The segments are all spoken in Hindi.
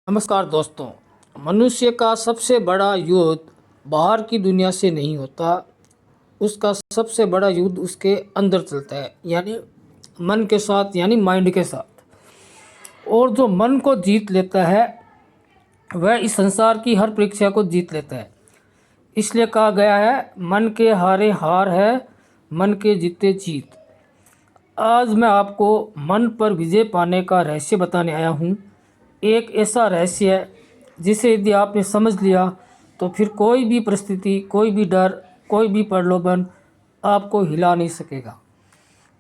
नमस्कार दोस्तों। मनुष्य का सबसे बड़ा युद्ध बाहर की दुनिया से नहीं होता। उसका सबसे बड़ा युद्ध उसके अंदर चलता है, यानी मन के साथ, यानी माइंड के साथ। और जो मन को जीत लेता है वह इस संसार की हर परीक्षा को जीत लेता है। इसलिए कहा गया है, मन के हारे हार है, मन के जीते जीत। आज मैं आपको मन पर विजय पाने का रहस्य बताने आया हूँ। एक ऐसा रहस्य है जिसे यदि आपने समझ लिया तो फिर कोई भी परिस्थिति, कोई भी डर, कोई भी प्रलोभन आपको हिला नहीं सकेगा।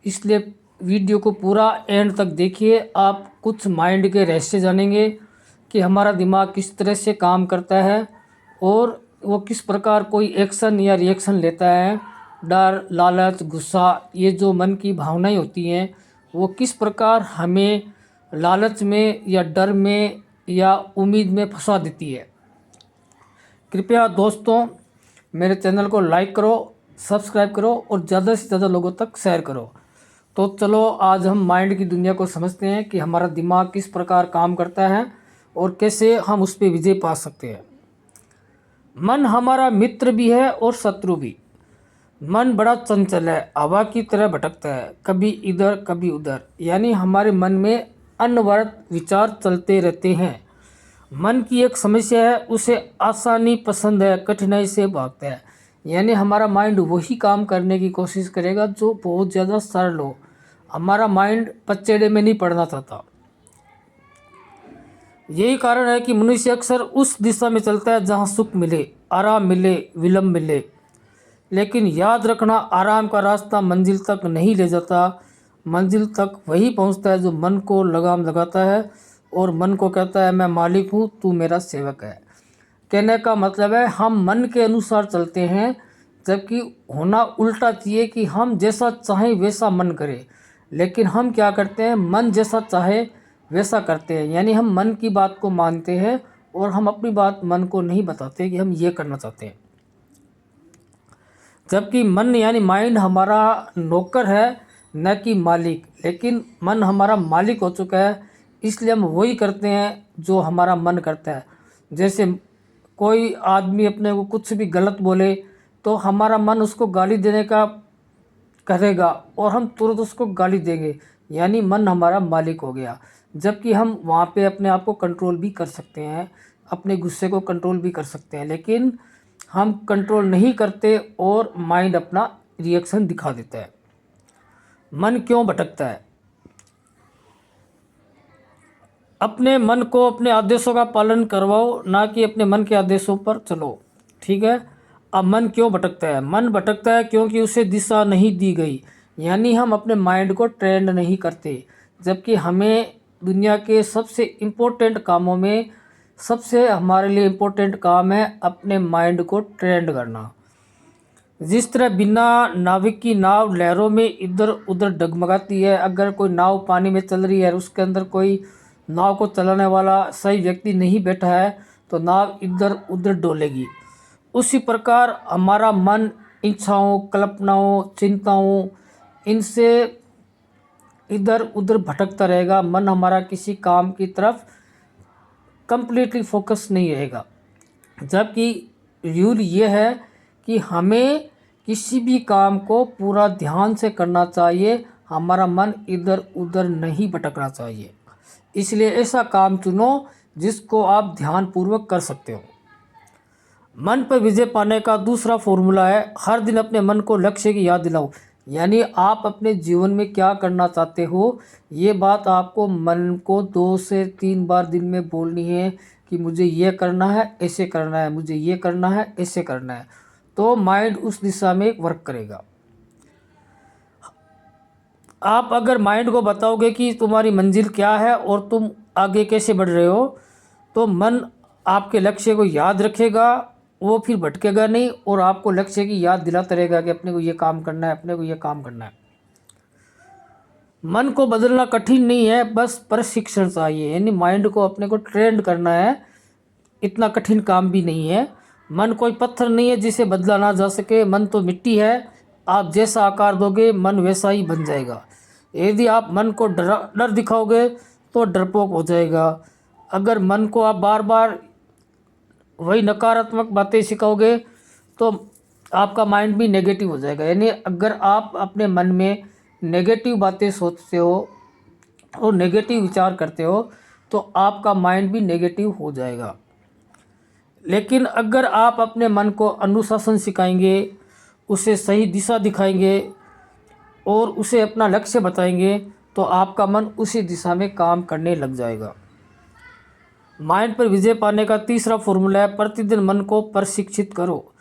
इसलिए वीडियो को पूरा एंड तक देखिए। आप कुछ माइंड के रहस्य जानेंगे कि हमारा दिमाग किस तरह से काम करता है और वो किस प्रकार कोई एक्शन या रिएक्शन लेता है। डर, लालच, गुस्सा, ये जो मन की भावनाएं होती हैं वो किस प्रकार हमें लालच में या डर में या उम्मीद में फंसा देती है। कृपया दोस्तों मेरे चैनल को लाइक करो, सब्सक्राइब करो और ज़्यादा से ज़्यादा लोगों तक शेयर करो। तो चलो आज हम माइंड की दुनिया को समझते हैं कि हमारा दिमाग किस प्रकार काम करता है और कैसे हम उस पर विजय पा सकते हैं। मन हमारा मित्र भी है और शत्रु भी। मन बड़ा चंचल है, हवा की तरह भटकता है, कभी इधर कभी उधर। यानी हमारे मन में अनवरत विचार चलते रहते हैं। मन की एक समस्या है, उसे आसानी पसंद है, कठिनाई से भागता है। यानी हमारा माइंड वही काम करने की कोशिश करेगा जो बहुत ज़्यादा सरल हो। हमारा माइंड पचड़े में नहीं पड़ना चाहता। यही कारण है कि मनुष्य अक्सर उस दिशा में चलता है जहाँ सुख मिले, आराम मिले, विलंब मिले। लेकिन याद रखना, आराम का रास्ता मंजिल तक नहीं ले जाता। मंजिल तक वही पहुंचता है जो मन को लगाम लगाता है और मन को कहता है, मैं मालिक हूँ, तू मेरा सेवक है। कहने का मतलब है हम मन के अनुसार चलते हैं, जबकि होना उल्टा चाहिए कि हम जैसा चाहें वैसा मन करे। लेकिन हम क्या करते हैं, मन जैसा चाहे वैसा करते हैं। यानी हम मन की बात को मानते हैं और हम अपनी बात मन को नहीं बताते कि हम ये करना चाहते हैं। जबकि मन यानी माइंड हमारा नौकर है, न कि मालिक। लेकिन मन हमारा मालिक हो चुका है, इसलिए हम वही करते हैं जो हमारा मन करता है। जैसे कोई आदमी अपने को कुछ भी गलत बोले तो हमारा मन उसको गाली देने का करेगा और हम तुरंत उसको गाली देंगे। यानी मन हमारा मालिक हो गया। जबकि हम वहाँ पे अपने आप को कंट्रोल भी कर सकते हैं, अपने गुस्से को कंट्रोल भी कर सकते हैं, लेकिन हम कंट्रोल नहीं करते और माइंड अपना रिएक्शन दिखा देता है। मन क्यों भटकता है? अपने मन को अपने आदेशों का पालन करवाओ, ना कि अपने मन के आदेशों पर चलो। ठीक है। अब मन क्यों भटकता है? मन भटकता है क्योंकि उसे दिशा नहीं दी गई। यानी हम अपने माइंड को ट्रेंड नहीं करते। जबकि हमें दुनिया के सबसे इम्पोर्टेंट कामों में सबसे हमारे लिए इम्पोर्टेंट काम है अपने माइंड को ट्रेंड करना। जिस तरह बिना नाविक की नाव लहरों में इधर उधर डगमगाती है, अगर कोई नाव पानी में चल रही है और उसके अंदर कोई नाव को चलाने वाला सही व्यक्ति नहीं बैठा है तो नाव इधर उधर डोलेगी। उसी प्रकार हमारा मन इच्छाओं, कल्पनाओं, चिंताओं, इनसे इधर उधर भटकता रहेगा। मन हमारा किसी काम की तरफ कंप्लीटली फोकस नहीं रहेगा। जबकि रूल ये है कि हमें किसी भी काम को पूरा ध्यान से करना चाहिए, हमारा मन इधर उधर नहीं भटकना चाहिए। इसलिए ऐसा काम चुनो जिसको आप ध्यानपूर्वक कर सकते हो। मन पर विजय पाने का दूसरा फॉर्मूला है, हर दिन अपने मन को लक्ष्य की याद दिलाओ। यानी आप अपने जीवन में क्या करना चाहते हो, ये बात आपको मन को 2 से 3 बार दिन में बोलनी है कि मुझे ये करना है, ऐसे करना है, मुझे ये करना है, ऐसे करना है। तो माइंड उस दिशा में वर्क करेगा। आप अगर माइंड को बताओगे कि तुम्हारी मंजिल क्या है और तुम आगे कैसे बढ़ रहे हो, तो मन आपके लक्ष्य को याद रखेगा, वो फिर भटकेगा नहीं और आपको लक्ष्य की याद दिलाता रहेगा कि अपने को ये काम करना है, अपने को ये काम करना है। मन को बदलना कठिन नहीं है, बस प्रशिक्षण चाहिए। यानी माइंड को अपने को ट्रेंड करना है, इतना कठिन काम भी नहीं है। मन कोई पत्थर नहीं है जिसे बदला ना जा सके। मन तो मिट्टी है, आप जैसा आकार दोगे मन वैसा ही बन जाएगा। यदि आप मन को डर दिखाओगे तो डरपोक हो जाएगा। अगर मन को आप बार बार वही नकारात्मक बातें सिखाओगे तो आपका माइंड भी नेगेटिव हो जाएगा। यानी अगर आप अपने मन में नेगेटिव बातें सोचते हो और नेगेटिव विचार करते हो तो आपका माइंड भी नेगेटिव हो जाएगा। लेकिन अगर आप अपने मन को अनुशासन सिखाएंगे, उसे सही दिशा दिखाएंगे और उसे अपना लक्ष्य बताएंगे तो आपका मन उसी दिशा में काम करने लग जाएगा। माइंड पर विजय पाने का तीसरा फॉर्मूला है, प्रतिदिन मन को प्रशिक्षित करो।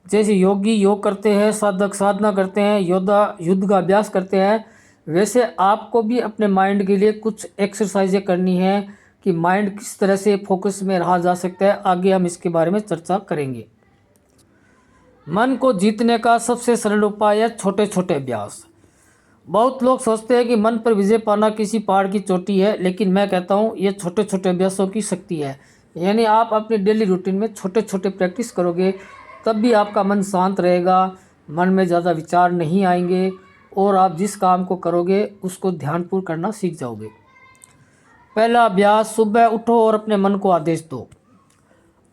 जैसे योगी योग करते हैं, साधक साधना करते हैं, योद्धा युद्ध का अभ्यास करते हैं, वैसे आपको भी अपने माइंड के लिए कुछ एक्सरसाइजें करनी है कि माइंड किस तरह से फोकस में रहा जा सकता है। आगे हम इसके बारे में चर्चा करेंगे। मन को जीतने का सबसे सरल उपाय है छोटे छोटे अभ्यास। बहुत लोग सोचते हैं कि मन पर विजय पाना किसी पहाड़ की चोटी है, लेकिन मैं कहता हूँ ये छोटे छोटे अभ्यासों की शक्ति है। यानी आप अपने डेली रूटीन में छोटे छोटे प्रैक्टिस करोगे तब भी आपका मन शांत रहेगा, मन में ज़्यादा विचार नहीं आएंगे और आप जिस काम को करोगे उसको ध्यानपूर्वक करना सीख जाओगे। पहला अभ्यास, सुबह उठो और अपने मन को आदेश दो,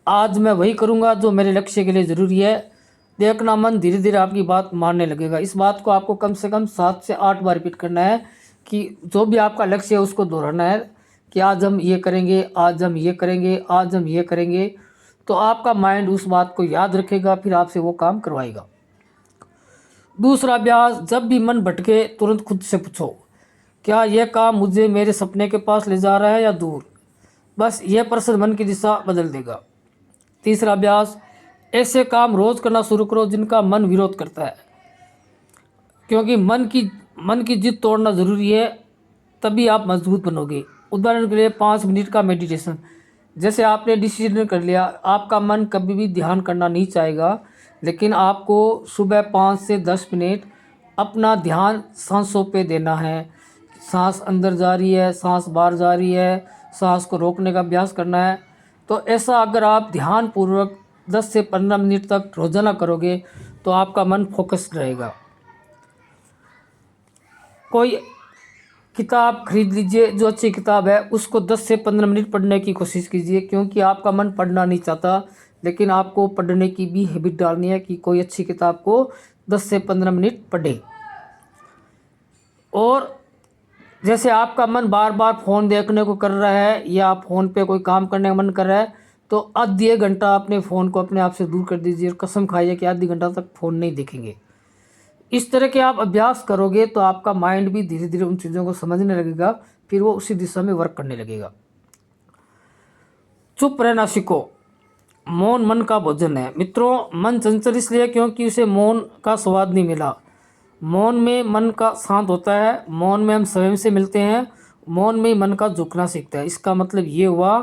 आज मैं वही करूँगा जो मेरे लक्ष्य के लिए ज़रूरी है। देखना मन धीरे धीरे आपकी बात मानने लगेगा। इस बात को आपको कम से कम 7 से 8 बार रिपीट करना है कि जो भी आपका लक्ष्य है उसको दोहराना है कि आज हम ये करेंगे, आज हम ये करेंगे, आज हम ये करेंगे। तो आपका माइंड उस बात को याद रखेगा, फिर आपसे वो काम करवाएगा। दूसरा अभ्यास, जब भी मन भटके तुरंत खुद से पूछो, क्या यह काम मुझे मेरे सपने के पास ले जा रहा है या दूर। बस यह प्रश्न मन की दिशा बदल देगा। तीसरा अभ्यास, ऐसे काम रोज करना शुरू करो जिनका मन विरोध करता है, क्योंकि मन की जिद तोड़ना ज़रूरी है, तभी आप मजबूत बनोगे। उदाहरण के लिए 5 मिनट का मेडिटेशन। जैसे आपने डिसीजन कर लिया, आपका मन कभी भी ध्यान करना नहीं चाहेगा, लेकिन आपको सुबह 5 से 10 मिनट अपना ध्यान सांसों पे देना है। सांस अंदर जा रही है, सांस बाहर जा रही है, सांस को रोकने का अभ्यास करना है। तो ऐसा अगर आप ध्यानपूर्वक 10 से 15 मिनट तक रोज़ाना करोगे तो आपका मन फोकस्ड रहेगा। कोई किताब खरीद लीजिए, जो अच्छी किताब है उसको 10 से 15 मिनट पढ़ने की कोशिश कीजिए, क्योंकि आपका मन पढ़ना नहीं चाहता, लेकिन आपको पढ़ने की भी हैबिट डालनी है कि कोई अच्छी किताब को 10 से 15 मिनट पढ़ें। और जैसे आपका मन बार बार फ़ोन देखने को कर रहा है या फ़ोन पे कोई काम करने का मन कर रहा है तो आधी एक घंटा अपने फ़ोन को अपने आप से दूर कर दीजिए और कसम खाइए कि आधी घंटा तक फ़ोन नहीं देखेंगे। इस तरह के आप अभ्यास करोगे तो आपका माइंड भी धीरे धीरे उन चीज़ों को समझने लगेगा, फिर वो उसी दिशा में वर्क करने लगेगा। चुप रहना सीखो, मौन मन का भोजन है। मित्रों, मन चंचल इसलिए क्योंकि उसे मौन का स्वाद नहीं मिला। मौन में मन का शांत होता है, मौन में हम स्वयं से मिलते हैं, मौन में मन का झुकना सीखता है। इसका मतलब ये हुआ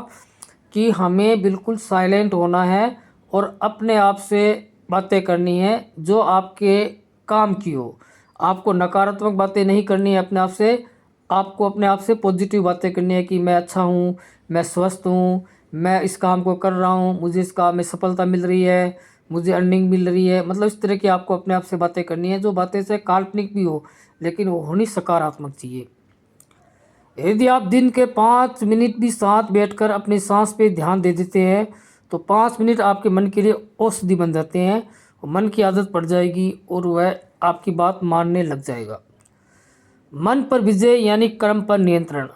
कि हमें बिल्कुल साइलेंट होना है और अपने आप से बातें करनी है जो आपके काम की हो। आपको नकारात्मक बातें नहीं करनी है अपने आप से, आपको अपने आप से पॉजिटिव बातें करनी है कि मैं अच्छा हूँ, मैं स्वस्थ हूँ, मैं इस काम को कर रहा हूँ, मुझे इस काम में सफलता मिल रही है, मुझे अर्निंग मिल रही है। मतलब इस तरह की आपको अपने आप से बातें करनी है, जो बातें से काल्पनिक भी हो लेकिन वो होनी सकारात्मक चाहिए। यदि आप दिन के 5 मिनट भी साथ बैठकर अपनी सांस पे ध्यान दे देते हैं तो 5 मिनट आपके मन के लिए औषधि बन जाते हैं। मन की आदत पड़ जाएगी और वह आपकी बात मानने लग जाएगा। मन पर विजय यानी कर्म पर नियंत्रण।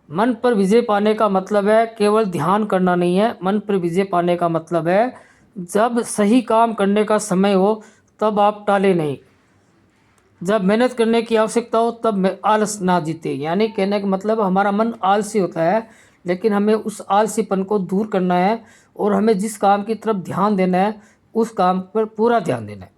मन पर विजय पाने का मतलब है केवल ध्यान करना नहीं है। मन पर विजय पाने का मतलब है जब सही काम करने का समय हो तब आप टाले नहीं, जब मेहनत करने की आवश्यकता हो तब आलस ना जीते। यानी कहने का मतलब हमारा मन आलसी होता है, लेकिन हमें उस आलसीपन को दूर करना है और हमें जिस काम की तरफ ध्यान देना है उस काम पर पूरा ध्यान देना है।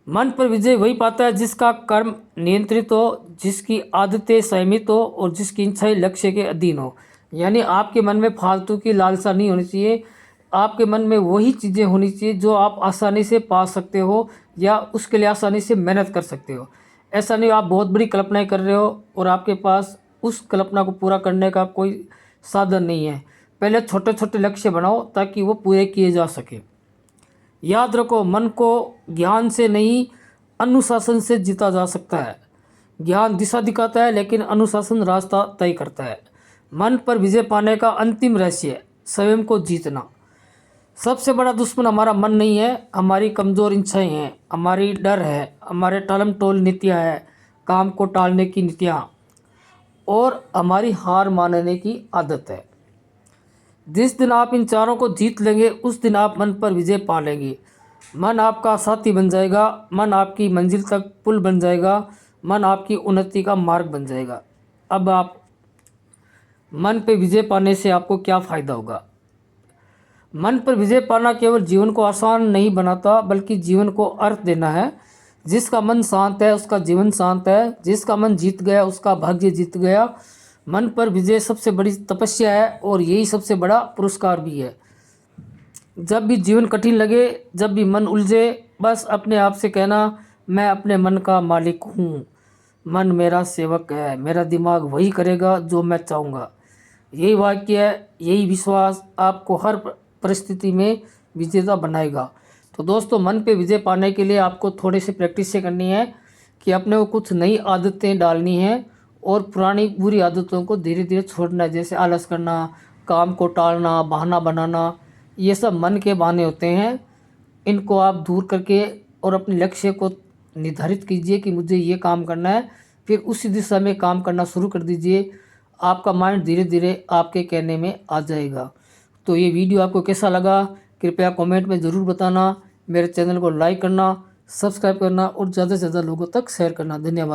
मन पर विजय वही पाता है जिसका कर्म नियंत्रित हो, जिसकी आदतें संयमित हो और जिसकी इच्छाएं लक्ष्य के अधीन हो। यानी आपके मन में फालतू की लालसा नहीं होनी चाहिए, आपके मन में वही चीज़ें होनी चाहिए जो आप आसानी से पा सकते हो या उसके लिए आसानी से मेहनत कर सकते हो। ऐसा नहीं आप बहुत बड़ी कल्पनाएं कर रहे हो और आपके पास उस कल्पना को पूरा करने का कोई साधन नहीं है। पहले छोटे छोटे लक्ष्य बनाओ ताकि वो पूरे किए जा सके। याद रखो, मन को ज्ञान से नहीं अनुशासन से जीता जा सकता है। ज्ञान दिशा दिखाता है लेकिन अनुशासन रास्ता तय करता है। मन पर विजय पाने का अंतिम रहस्य है स्वयं को जीतना। सबसे बड़ा दुश्मन हमारा मन नहीं है, हमारी कमज़ोर इच्छाएं हैं, हमारी डर है, हमारे टालम टोल नीतियाँ है, काम को टालने की नीतियाँ और हमारी हार मानने की आदत है। जिस दिन आप इन चारों को जीत लेंगे उस दिन आप मन पर विजय पा लेंगे। मन आपका साथी बन जाएगा, मन आपकी मंजिल तक पुल बन जाएगा, मन आपकी उन्नति का मार्ग बन जाएगा। अब आप मन पे विजय पाने से आपको क्या फ़ायदा होगा? मन पर विजय पाना केवल जीवन को आसान नहीं बनाता बल्कि जीवन को अर्थ देना है। जिसका मन शांत है उसका जीवन शांत है, जिसका मन जीत गया उसका भाग्य जीत गया। मन पर विजय सबसे बड़ी तपस्या है और यही सबसे बड़ा पुरस्कार भी है। जब भी जीवन कठिन लगे, जब भी मन उलझे, बस अपने आप से कहना, मैं अपने मन का मालिक हूँ, मन मेरा सेवक है, मेरा दिमाग वही करेगा जो मैं चाहूँगा। यही वाक्य है, यही विश्वास आपको हर परिस्थिति में विजेता बनाएगा। तो दोस्तों, मन पे विजय पाने के लिए आपको थोड़ी सी प्रैक्टिस से करनी है कि अपने को कुछ नई आदतें डालनी है और पुरानी बुरी आदतों को धीरे धीरे छोड़ना है। जैसे आलस करना, काम को टालना, बहाना बनाना, ये सब मन के बहाने होते हैं। इनको आप दूर करके और अपने लक्ष्य को निर्धारित कीजिए कि मुझे ये काम करना है, फिर उसी दिशा में काम करना शुरू कर दीजिए। आपका माइंड धीरे धीरे आपके कहने में आ जाएगा। तो ये वीडियो आपको कैसा लगा कृपया कमेंट में ज़रूर बताना। मेरे चैनल को लाइक करना, सब्सक्राइब करना और ज़्यादा से ज़्यादा लोगों तक शेयर करना। धन्यवाद।